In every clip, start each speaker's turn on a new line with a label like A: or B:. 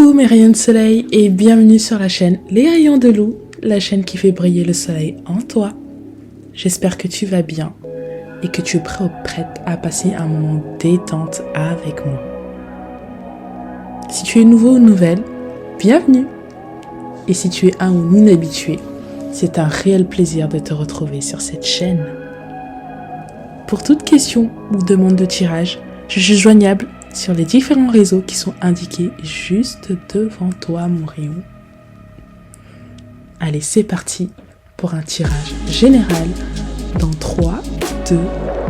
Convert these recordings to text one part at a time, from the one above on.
A: Coucou mes rayons de soleil et bienvenue sur la chaîne Les Rayons de Lou, la chaîne qui fait briller le soleil en toi. J'espère que tu vas bien et que tu es prêt ou prête à passer un moment détente avec moi. Si tu es nouveau ou nouvelle, bienvenue. Et si tu es un ou une habituée, c'est un réel plaisir de te retrouver sur cette chaîne. Pour toute question ou demande de tirage, je suis joignable sur les différents réseaux qui sont indiqués juste devant toi, mon rayon. Allez, c'est parti pour un tirage général dans 3, 2,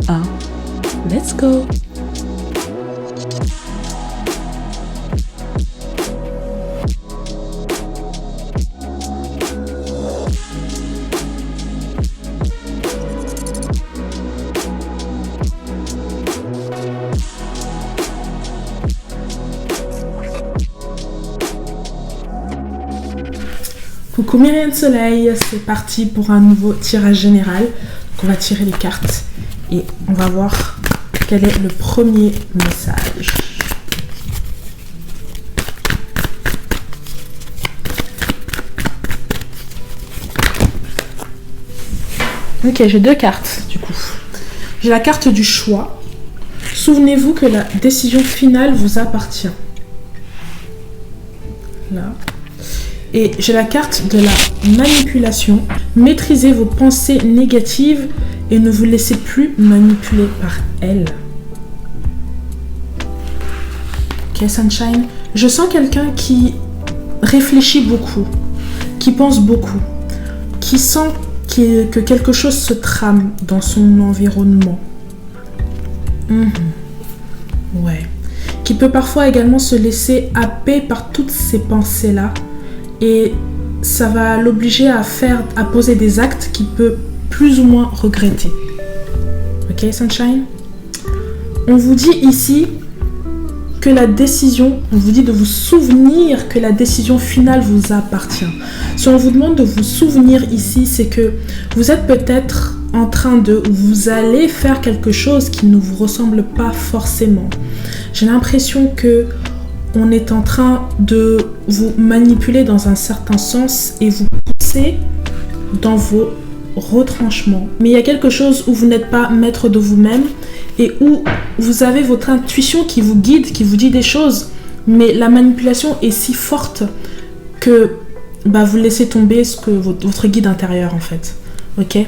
A: 1, let's go! Coucou mes rayons de soleil, c'est parti pour un nouveau tirage général. On va tirer les cartes et on va voir quel est le premier message. Ok, j'ai deux cartes du coup. J'ai la carte du choix. Souvenez-vous que la décision finale vous appartient. Là. Et j'ai la carte de la manipulation. Maîtrisez vos pensées négatives et ne vous laissez plus manipuler par elles. Ok, Sunshine. Je sens quelqu'un qui réfléchit beaucoup, qui pense beaucoup, qui sent que quelque chose se trame dans son environnement. Ouais. Qui peut parfois également se laisser happer par toutes ces pensées-là. Et ça va l'obliger à poser des actes qu'il peut plus ou moins regretter. Ok, Sunshine? On vous dit ici que la décision, on vous dit de vous souvenir que la décision finale vous appartient. Si on vous demande de vous souvenir ici, c'est que vous êtes peut-être en train de, ou vous allez faire quelque chose qui ne vous ressemble pas forcément. J'ai l'impression que on est en train de vous manipuler dans un certain sens et vous pousser dans vos retranchements. Mais il y a quelque chose où vous n'êtes pas maître de vous-même et où vous avez votre intuition qui vous guide, qui vous dit des choses, mais la manipulation est si forte que vous laissez tomber votre guide intérieur en fait. Ok ?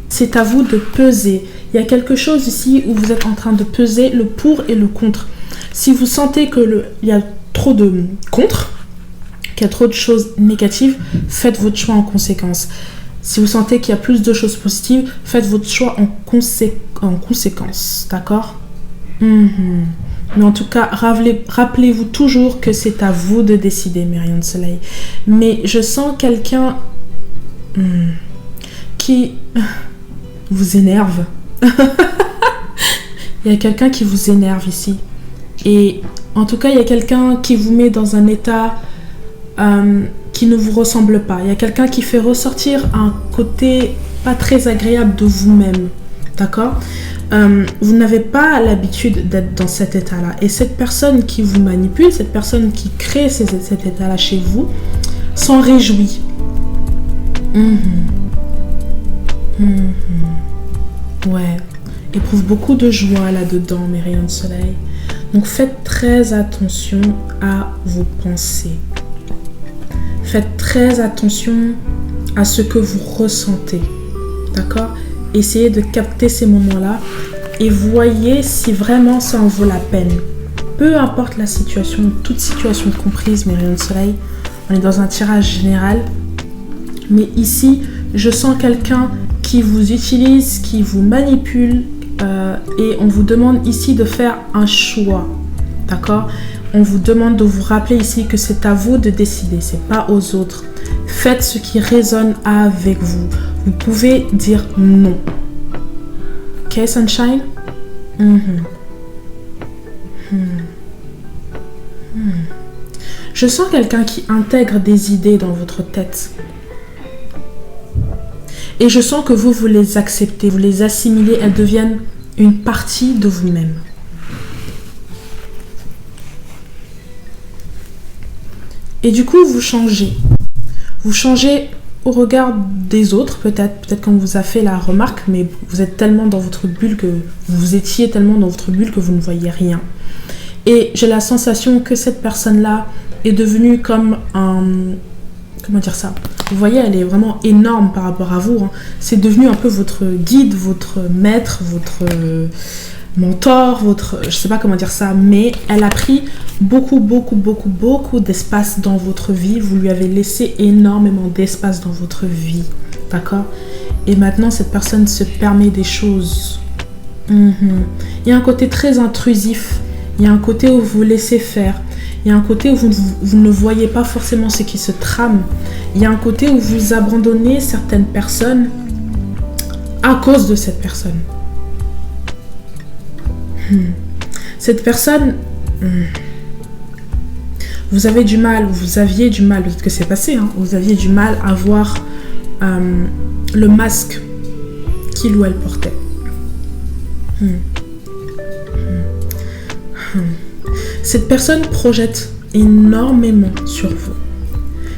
A: C'est à vous de peser. Il y a quelque chose ici où vous êtes en train de peser le pour et le contre. Si vous sentez qu'il y a trop de contre, qu'il y a trop de choses négatives, faites votre choix en conséquence. Si vous sentez qu'il y a plus de choses positives, faites votre choix en conséquence. D'accord ? Mais en tout cas, rappelez-vous toujours que c'est à vous de décider, mes rayons de soleil. Mais je sens quelqu'un qui vous énerve. Il y a quelqu'un qui vous énerve ici. Et en tout cas, il y a quelqu'un qui vous met dans un état qui ne vous ressemble pas. Il y a quelqu'un qui fait ressortir un côté pas très agréable de vous-même. D'accord ? Vous n'avez pas l'habitude d'être dans cet état-là. Et cette personne qui vous manipule, cette personne qui crée cet état-là chez vous, s'en réjouit. Ouais. Éprouve beaucoup de joie là-dedans, mes rayons de soleil. Donc faites très attention à vos pensées. Faites très attention à ce que vous ressentez. D'accord ? Essayez de capter ces moments-là et voyez si vraiment ça en vaut la peine. Peu importe la situation, toute situation comprise, mes rayons de soleil, on est dans un tirage général. Mais ici, je sens quelqu'un qui vous utilise, qui vous manipule, et on vous demande ici de faire un choix, d'accord ? On vous demande de vous rappeler ici que c'est à vous de décider, c'est pas aux autres. Faites ce qui résonne avec vous. Vous pouvez dire non. Ok, Sunshine ? Je sens quelqu'un qui intègre des idées dans votre tête. Et je sens que vous les acceptez, vous les assimilez, elles deviennent une partie de vous-même. Et du coup, vous changez. Vous changez au regard des autres, peut-être qu'on vous a fait la remarque, mais vous êtes tellement dans votre bulle que vous étiez tellement dans votre bulle que vous ne voyez rien. Et j'ai la sensation que cette personne-là est devenue comme un... Comment dire ça? Vous voyez, elle est vraiment énorme par rapport à vous. Hein. C'est devenu un peu votre guide, votre maître, votre mentor, je sais pas comment dire ça, mais elle a pris beaucoup d'espace dans votre vie. Vous lui avez laissé énormément d'espace dans votre vie, d'accord? Et maintenant, cette personne se permet des choses. Il y a un côté très intrusif. Il y a un côté où vous laissez faire. Il y a un côté où vous ne voyez pas forcément ce qui se trame. Il y a un côté où vous abandonnez certaines personnes à cause de cette personne. Cette personne, vous aviez du mal, peut-être que c'est passé, hein, vous aviez du mal à voir le masque qu'il ou elle portait. Cette personne projette énormément sur vous.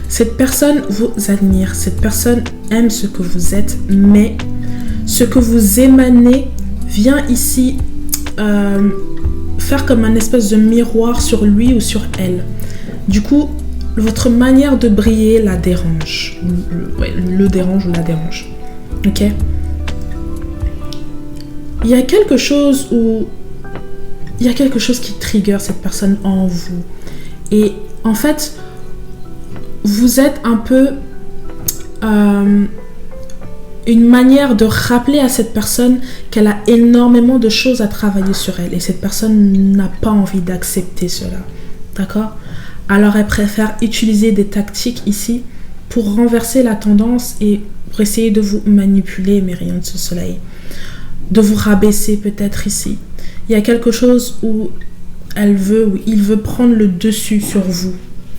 A: Cette personne vous admire, cette personne aime ce que vous êtes, mais ce que vous émanez vient ici faire comme un espèce de miroir sur lui ou sur elle. Du coup, votre manière de briller la dérange. Le dérange ou la dérange. Ok? Il y a quelque chose qui trigger cette personne en vous. Et en fait, vous êtes un peu une manière de rappeler à cette personne qu'elle a énormément de choses à travailler sur elle. Et cette personne n'a pas envie d'accepter cela. D'accord? Alors elle préfère utiliser des tactiques ici pour renverser la tendance et pour essayer de vous manipuler, mes rayons de ce soleil. De vous rabaisser peut-être ici. Il y a quelque chose où il veut prendre le dessus sur vous.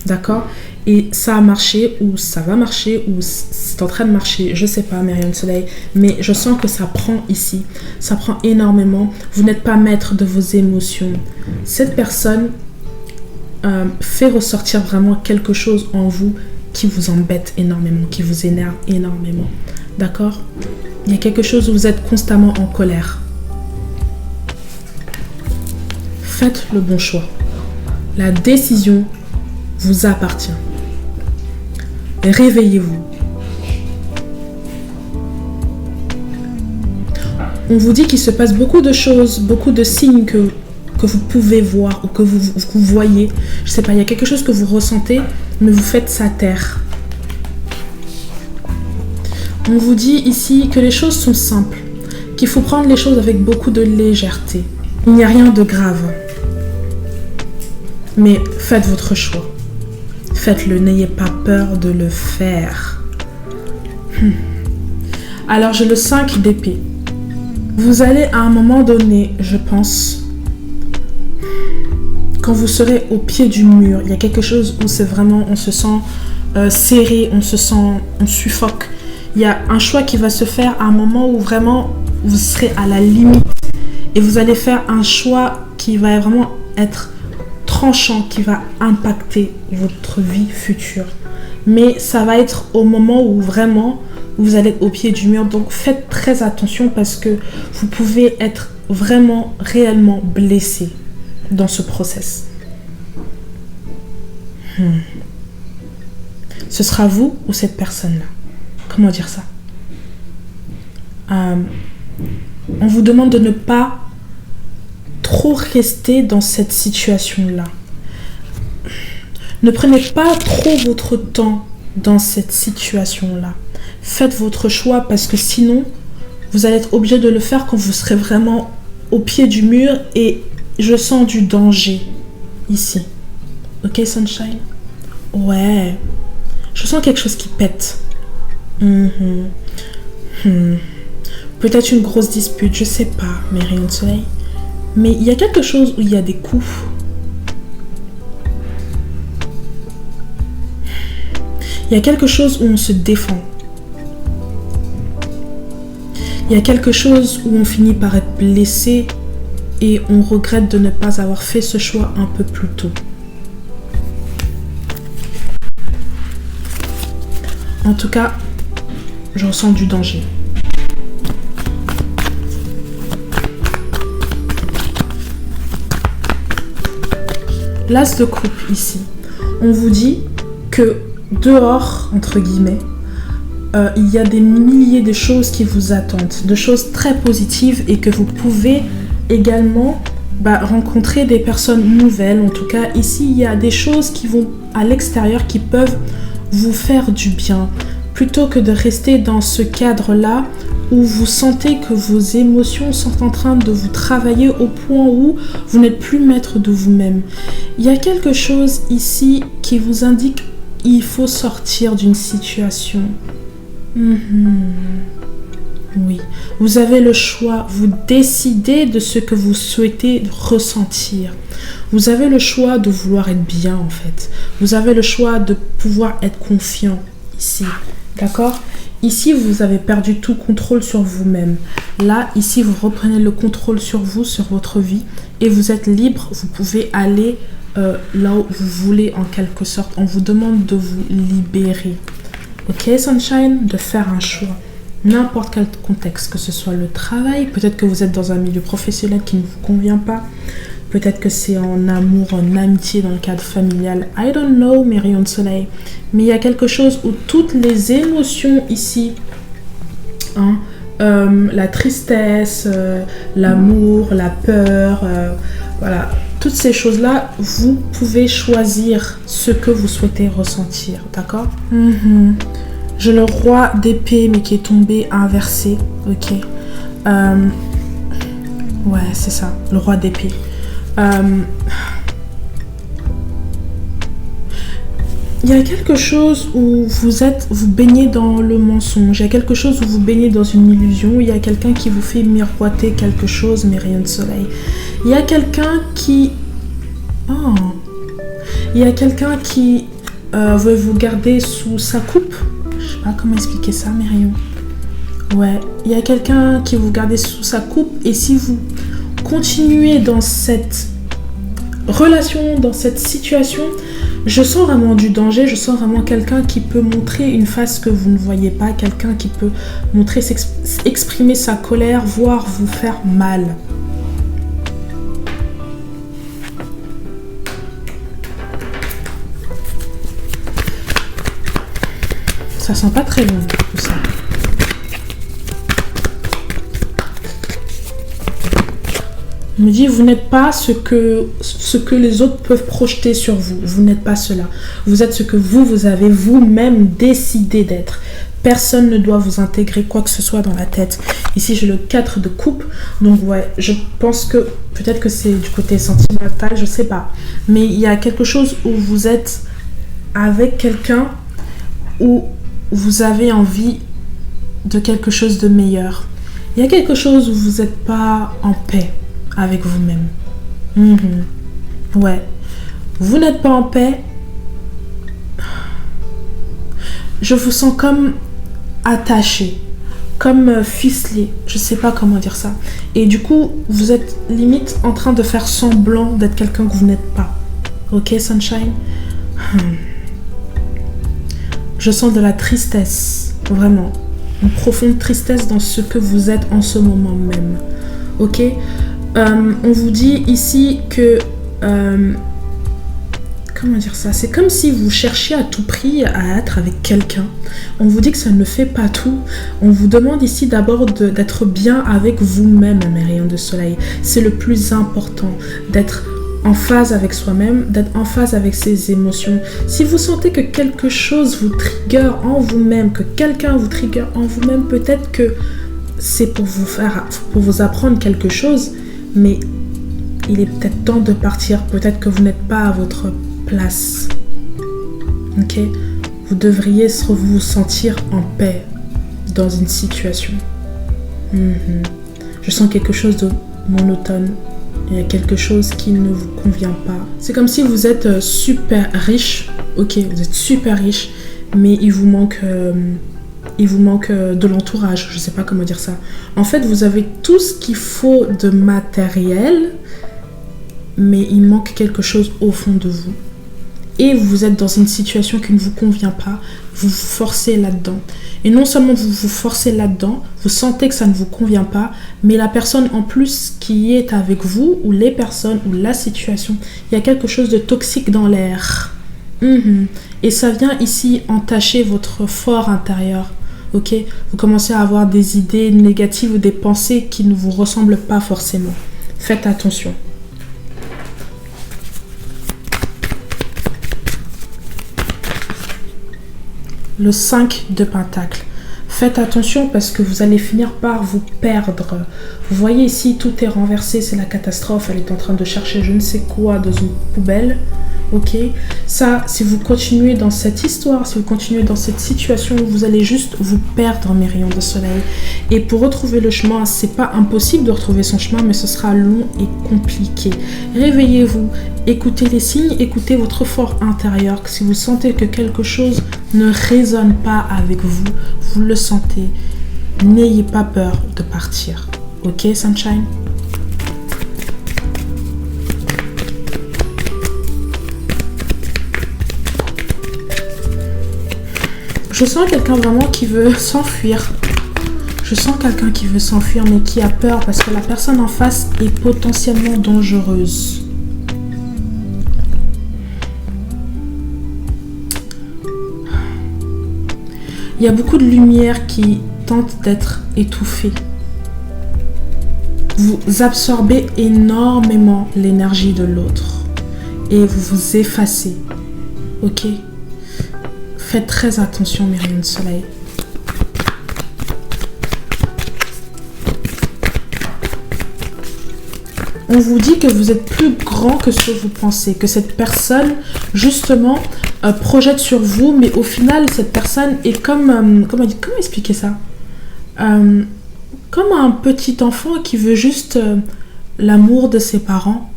A: D'accord? Et ça a marché, ou ça va marcher, ou c'est en train de marcher, je sais pas, mes rayons de soleil, mais je sens que ça prend ici, ça prend énormément. Vous n'êtes pas maître de vos émotions. Cette personne fait ressortir vraiment quelque chose en vous qui vous embête énormément, qui vous énerve énormément. D'accord? Il y a quelque chose où vous êtes constamment en colère. Faites le bon choix. La décision vous appartient. Réveillez-vous. On vous dit qu'il se passe beaucoup de choses, beaucoup de signes que vous pouvez voir ou que vous voyez. Je sais pas, il y a quelque chose que vous ressentez, mais vous faites ça taire. On vous dit ici que les choses sont simples, qu'il faut prendre les choses avec beaucoup de légèreté. Il n'y a rien de grave. Mais faites votre choix. Faites-le, n'ayez pas peur de le faire. Alors j'ai le 5 d'épée. Vous allez à un moment donné, je pense, quand vous serez au pied du mur, il y a quelque chose où c'est vraiment, on se sent serré, on suffoque. Il y a un choix qui va se faire à un moment où vraiment vous serez à la limite et vous allez faire un choix qui va vraiment être tranchant, qui va impacter votre vie future. Mais ça va être au moment où vraiment vous allez être au pied du mur. Donc faites très attention parce que vous pouvez être vraiment, réellement blessé dans ce process. Ce sera vous ou cette personne-là? Comment dire ça? On vous demande de ne pas trop rester dans cette situation-là. Ne prenez pas trop votre temps dans cette situation-là. Faites votre choix parce que sinon, vous allez être obligé de le faire quand vous serez vraiment au pied du mur et je sens du danger ici. Ok, Sunshine? Ouais. Je sens quelque chose qui pète. Peut-être une grosse dispute, je sais pas, mes rayons de soleil. Mais il y a quelque chose où il y a des coups. Il y a quelque chose où on se défend. Il y a quelque chose où on finit par être blessé et on regrette de ne pas avoir fait ce choix un peu plus tôt. En tout cas, je ressens du danger. L'as de coupe ici. On vous dit que dehors, entre guillemets, il y a des milliers de choses qui vous attendent, de choses très positives et que vous pouvez également rencontrer des personnes nouvelles. En tout cas, ici, il y a des choses qui vont à l'extérieur qui peuvent vous faire du bien. Plutôt que de rester dans ce cadre-là où vous sentez que vos émotions sont en train de vous travailler au point où vous n'êtes plus maître de vous-même. Il y a quelque chose ici qui vous indique qu'il faut sortir d'une situation. Oui, vous avez le choix, vous décidez de ce que vous souhaitez ressentir. Vous avez le choix de vouloir être bien en fait. Vous avez le choix de pouvoir être confiant ici, d'accord? Ici, vous avez perdu tout contrôle sur vous-même. Là, ici, vous reprenez le contrôle sur vous, sur votre vie et vous êtes libre, vous pouvez aller là où vous voulez en quelque sorte. On vous demande de vous libérer. Ok, Sunshine, de faire un choix. N'importe quel contexte, que ce soit le travail, peut-être que vous êtes dans un milieu professionnel qui ne vous convient pas, peut-être que c'est en amour, en amitié, dans le cadre familial. I don't know, mes rayons de soleil. Mais il y a quelque chose où toutes les émotions ici, la tristesse, l'amour, la peur, voilà, toutes ces choses-là, vous pouvez choisir ce que vous souhaitez ressentir, d'accord? J'ai le roi d'épée, mais qui est tombé inversé, ok. Ouais, c'est ça, le roi d'épée. Il y a quelque chose où vous baignez dans le mensonge, il y a quelque chose où vous baignez dans une illusion, il y a quelqu'un qui vous fait miroiter quelque chose, mes rayons de soleil. Il y a quelqu'un qui... Il y a quelqu'un qui veut vous garder sous sa coupe. Je sais pas comment expliquer ça, mes rayons. Ouais, il y a quelqu'un qui vous garde sous sa coupe et si vous continuez dans cette relation, dans cette situation, je sens vraiment du danger, je sens vraiment quelqu'un qui peut montrer une face que vous ne voyez pas, quelqu'un qui peut montrer, exprimer sa colère, voire vous faire mal. Ça sent pas très bon tout ça. On me dit, vous n'êtes pas ce que les autres peuvent projeter sur vous. Vous n'êtes pas cela. Vous êtes ce que vous avez vous-même décidé d'être. Personne ne doit vous intégrer quoi que ce soit dans la tête. Ici, j'ai le 4 de coupe. Donc, ouais, je pense que peut-être que c'est du côté sentimental, je sais pas. Mais il y a quelque chose où vous êtes avec quelqu'un où vous avez envie de quelque chose de meilleur. Il y a quelque chose où vous n'êtes pas en paix avec vous-même. Ouais. Vous n'êtes pas en paix. Je vous sens comme attaché, comme ficelé. Je sais pas comment dire ça. Et du coup, vous êtes limite en train de faire semblant d'être quelqu'un que vous n'êtes pas. Ok, Sunshine? Je sens de la tristesse, vraiment. Une profonde tristesse dans ce que vous êtes en ce moment même. Ok? On vous dit ici que... comment dire ça? C'est comme si vous cherchiez à tout prix à être avec quelqu'un. On vous dit que ça ne fait pas tout. On vous demande ici d'abord d'être bien avec vous-même, mes rayons de soleil. C'est le plus important, d'être en phase avec soi-même, d'être en phase avec ses émotions. Si vous sentez que quelque chose vous trigger en vous-même, que quelqu'un vous trigger en vous-même, peut-être que c'est pour vous apprendre quelque chose, mais il est peut-être temps de partir. Peut-être que vous n'êtes pas à votre place. Ok? Vous devriez vous sentir en paix dans une situation. Je sens quelque chose de monotone. Il y a quelque chose qui ne vous convient pas. C'est comme si vous êtes super riche. Ok, vous êtes super riche, mais il vous manque de l'entourage. Je ne sais pas comment dire ça. En fait, vous avez tout ce qu'il faut de matériel, mais il manque quelque chose au fond de vous. et vous êtes dans une situation qui ne vous convient pas, vous vous forcez là-dedans. Et non seulement vous vous forcez là-dedans, vous sentez que ça ne vous convient pas, mais la personne en plus qui est avec vous, ou les personnes, ou la situation, il y a quelque chose de toxique dans l'air. Et ça vient ici entacher votre fort intérieur. Ok, vous commencez à avoir des idées négatives ou des pensées qui ne vous ressemblent pas forcément. Faites attention. Le 5 de Pentacle. Faites attention parce que vous allez finir par vous perdre. Vous voyez ici, tout est renversé, c'est la catastrophe. Elle est en train de chercher je ne sais quoi dans une poubelle. Ok, ça, si vous continuez dans cette histoire, si vous continuez dans cette situation, vous allez juste vous perdre, mes rayons de soleil. Et pour retrouver le chemin, c'est pas impossible de retrouver son chemin, mais ce sera long et compliqué. Réveillez-vous, écoutez les signes, écoutez votre fort intérieur. Si vous sentez que quelque chose ne résonne pas avec vous, vous le sentez, n'ayez pas peur de partir. Ok, Sunshine? Je sens quelqu'un vraiment qui veut s'enfuir. Je sens quelqu'un qui veut s'enfuir mais qui a peur parce que la personne en face est potentiellement dangereuse. Il y a beaucoup de lumière qui tente d'être étouffée. Vous absorbez énormément l'énergie de l'autre et vous vous effacez. Ok? Faites très attention, mes rayons de soleil. On vous dit que vous êtes plus grand que ce que vous pensez, que cette personne, justement, projette sur vous, mais au final, cette personne est comme... comment expliquer ça? Comme un petit enfant qui veut juste l'amour de ses parents.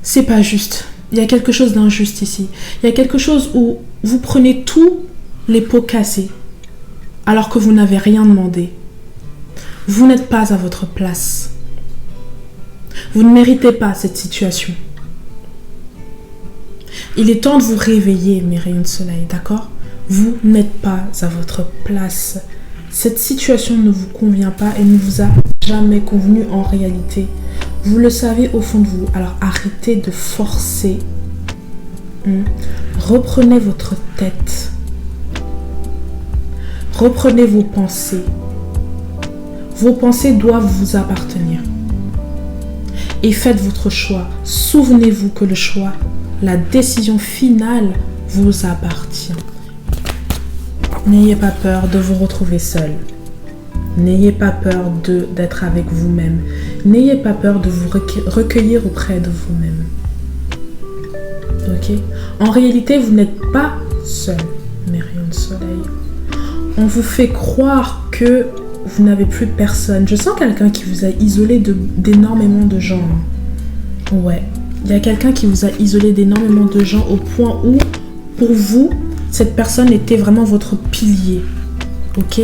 A: C'est pas juste. Il y a quelque chose d'injuste ici. Il y a quelque chose où vous prenez tous les pots cassés alors que vous n'avez rien demandé. Vous n'êtes pas à votre place. Vous ne méritez pas cette situation. Il est temps de vous réveiller, mes rayons de soleil, d'accord? Vous n'êtes pas à votre place. Cette situation ne vous convient pas et ne vous a jamais convenu en réalité. Vous le savez au fond de vous, alors arrêtez de forcer. Reprenez votre tête. Reprenez vos pensées. Vos pensées doivent vous appartenir. Et faites votre choix. Souvenez-vous que le choix, la décision finale vous appartient. N'ayez pas peur de vous retrouver seul. N'ayez pas peur d'être avec vous-même. N'ayez pas peur de vous recueillir auprès de vous-même. Ok? En réalité, vous n'êtes pas seul, mes rayons de soleil. On vous fait croire que vous n'avez plus personne. Je sens quelqu'un qui vous a isolé d'énormément de gens. Ouais. Il y a quelqu'un qui vous a isolé d'énormément de gens au point où, pour vous, cette personne était vraiment votre pilier. Ok?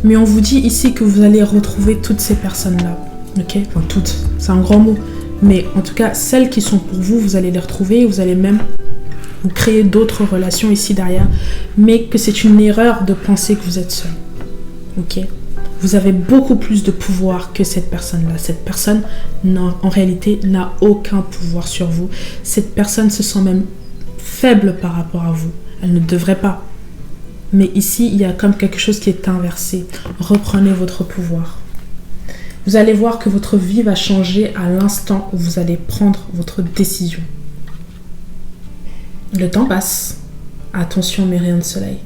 A: Mais on vous dit ici que vous allez retrouver toutes ces personnes-là. Ok? Enfin, toutes. C'est un grand mot. Mais en tout cas, celles qui sont pour vous, vous allez les retrouver. Et vous allez même vous créer d'autres relations ici derrière. Mais que c'est une erreur de penser que vous êtes seul. Ok? Vous avez beaucoup plus de pouvoir que cette personne-là. Cette personne, en réalité, n'a aucun pouvoir sur vous. Cette personne se sent même faible par rapport à vous. Elle ne devrait pas. Mais ici, il y a comme quelque chose qui est inversé. Reprenez votre pouvoir. Vous allez voir que votre vie va changer à l'instant où vous allez prendre votre décision. Le temps passe. Attention, mes rayons de soleil.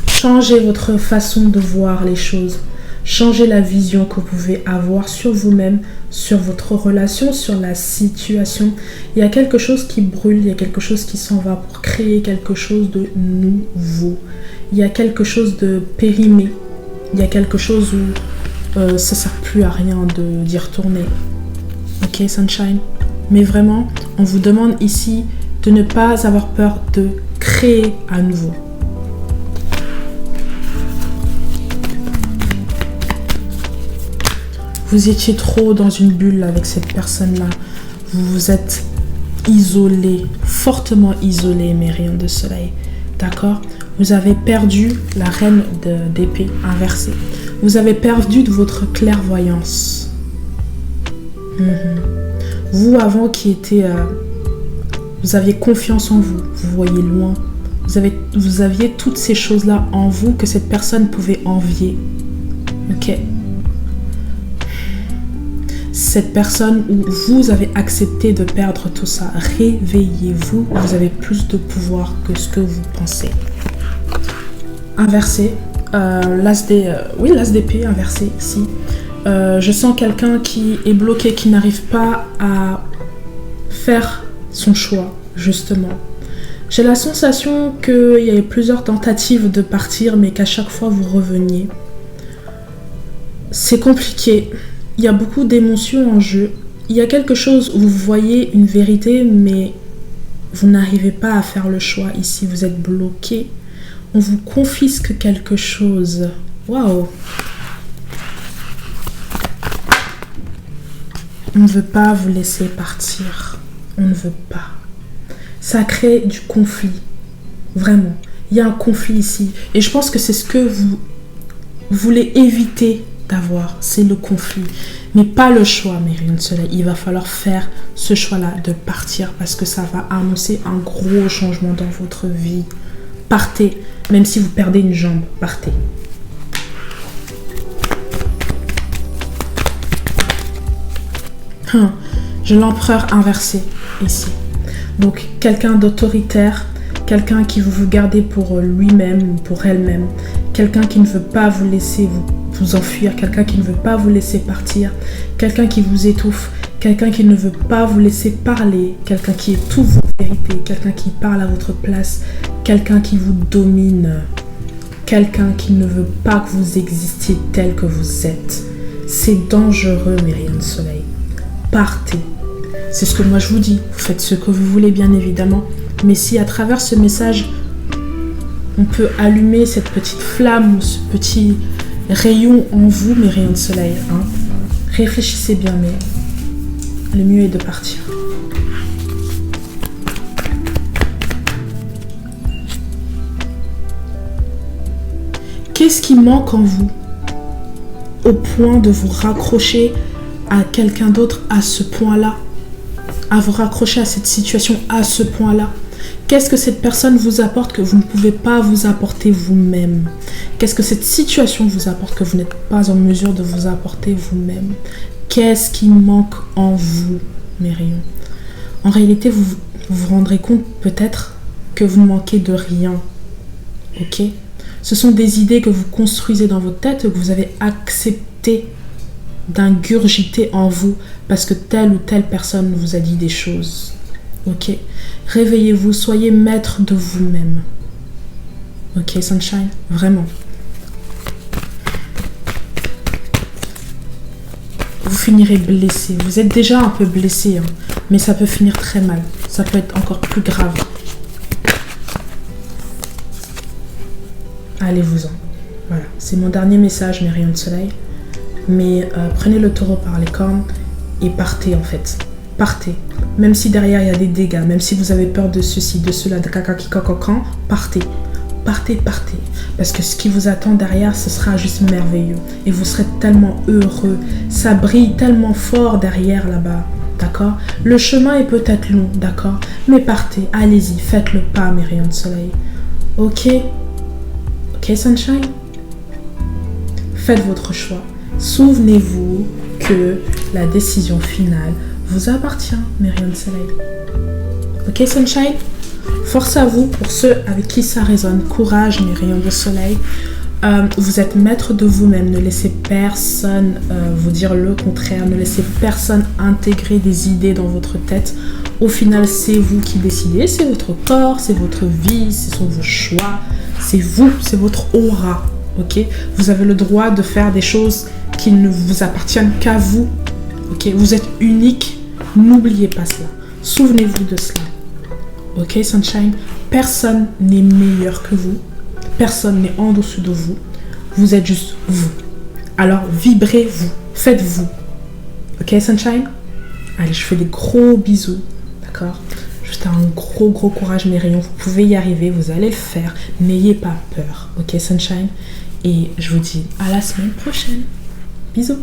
A: Changez votre façon de voir les choses. Changez la vision que vous pouvez avoir sur vous-même, sur votre relation, sur la situation. Il y a quelque chose qui brûle, il y a quelque chose qui s'en va pour créer quelque chose de nouveau. Il y a quelque chose de périmé. Il y a quelque chose où ça ne sert plus à rien d'y retourner. Ok, Sunshine? Mais vraiment, on vous demande ici de ne pas avoir peur de créer à nouveau. Vous étiez trop dans une bulle avec cette personne-là. Vous vous êtes isolé, fortement isolé, mes rayons de soleil. D'accord? Vous avez perdu la reine d'épée inversée. Vous avez perdu de votre clairvoyance. Vous, avant, qui étiez... vous aviez confiance en vous. Vous voyez loin. Vous aviez toutes ces choses-là en vous que cette personne pouvait envier. Ok? Cette personne où vous avez accepté de perdre tout ça. Réveillez-vous. Vous avez plus de pouvoir que ce que vous pensez. Inversé. L'as d'épée inversé ici. Je sens quelqu'un qui est bloqué, qui n'arrive pas à faire son choix, justement. J'ai la sensation qu'il y a eu plusieurs tentatives de partir, mais qu'à chaque fois vous reveniez. C'est compliqué. Il y a beaucoup d'émotions en jeu. Il y a quelque chose où vous voyez une vérité, mais vous n'arrivez pas à faire le choix. Ici, vous êtes bloqué. On vous confisque quelque chose. Waouh! On ne veut pas vous laisser partir. On ne veut pas. Ça crée du conflit. Vraiment. Il y a un conflit ici. Et je pense que c'est ce que vous voulez éviter d'avoir. C'est le conflit. Mais pas le choix, mes rayons de soleil. Il va falloir faire ce choix-là de partir parce que ça va annoncer un gros changement dans votre vie. Partez. Même si vous perdez une jambe, partez. J'ai l'empereur inversé ici. Donc, quelqu'un d'autoritaire, quelqu'un qui veut vous garder pour lui-même ou pour elle-même, quelqu'un qui ne veut pas vous laisser vous enfuir, quelqu'un qui ne veut pas vous laisser partir, quelqu'un qui vous étouffe, quelqu'un qui ne veut pas vous laisser parler, quelqu'un qui étouffe vos vérités, quelqu'un qui parle à votre place, quelqu'un qui vous domine, quelqu'un qui ne veut pas que vous existiez tel que vous êtes. C'est dangereux, mes rayons de soleil. Partez. C'est ce que moi je vous dis. Vous faites ce que vous voulez, bien évidemment. Mais si à travers ce message, on peut allumer cette petite flamme, ce petit rayon en vous, mes rayons de soleil, réfléchissez bien, mais le mieux est de partir. Qu'est-ce qui manque en vous au point de vous raccrocher à quelqu'un d'autre à ce point-là, à vous raccrocher à cette situation à ce point-là? Qu'est-ce que cette personne vous apporte que vous ne pouvez pas vous apporter vous-même? Qu'est-ce que cette situation vous apporte que vous n'êtes pas en mesure de vous apporter vous-même? Qu'est-ce qui manque en vous, mes rayons? En réalité, vous vous rendrez compte peut-être que vous ne manquez de rien. Ok? Ce sont des idées que vous construisez dans votre tête, que vous avez accepté d'ingurgiter en vous parce que telle ou telle personne vous a dit des choses. Ok? Réveillez-vous, soyez maître de vous-même. Ok, Sunshine? Vraiment. Vous finirez blessé. Vous êtes déjà un peu blessé, mais ça peut finir très mal. Ça peut être encore plus grave. Allez-vous-en. Voilà, c'est mon dernier message, mes rayons de soleil. Mais prenez le taureau par les cornes et partez en fait. Partez. Même si derrière il y a des dégâts, même si vous avez peur de ceci, de cela, de caca qui cococan, partez. Partez, partez. Parce que ce qui vous attend derrière, ce sera juste merveilleux. Et vous serez tellement heureux. Ça brille tellement fort derrière là-bas. D'accord? Le chemin est peut-être long, d'accord? Mais partez, allez-y, faites le pas, mes rayons de soleil. Ok? Ok, Sunshine? Faites votre choix. Souvenez-vous que la décision finale vous appartient, mes rayons de soleil. Ok, Sunshine? Force à vous, pour ceux avec qui ça résonne. Courage, mes rayons de soleil. Vous êtes maître de vous-même. Ne laissez personne vous dire le contraire. Ne laissez personne intégrer des idées dans votre tête. Au final, c'est vous qui décidez. C'est votre corps, c'est votre vie, ce sont vos choix. C'est vous, c'est votre aura. Ok? Vous avez le droit de faire des choses qui ne vous appartiennent qu'à vous. Ok? Vous êtes unique. N'oubliez pas cela. Souvenez-vous de cela. Ok, Sunshine? Personne n'est meilleur que vous. Personne n'est en dessous de vous. Vous êtes juste vous. Alors, vibrez-vous. faites-vous. Ok, Sunshine? Allez, je fais des gros bisous, d'accord? Juste un gros courage, mes rayons. Vous pouvez y arriver, vous allez le faire. N'ayez pas peur, ok, Sunshine? Et je vous dis à la semaine prochaine. Bisous.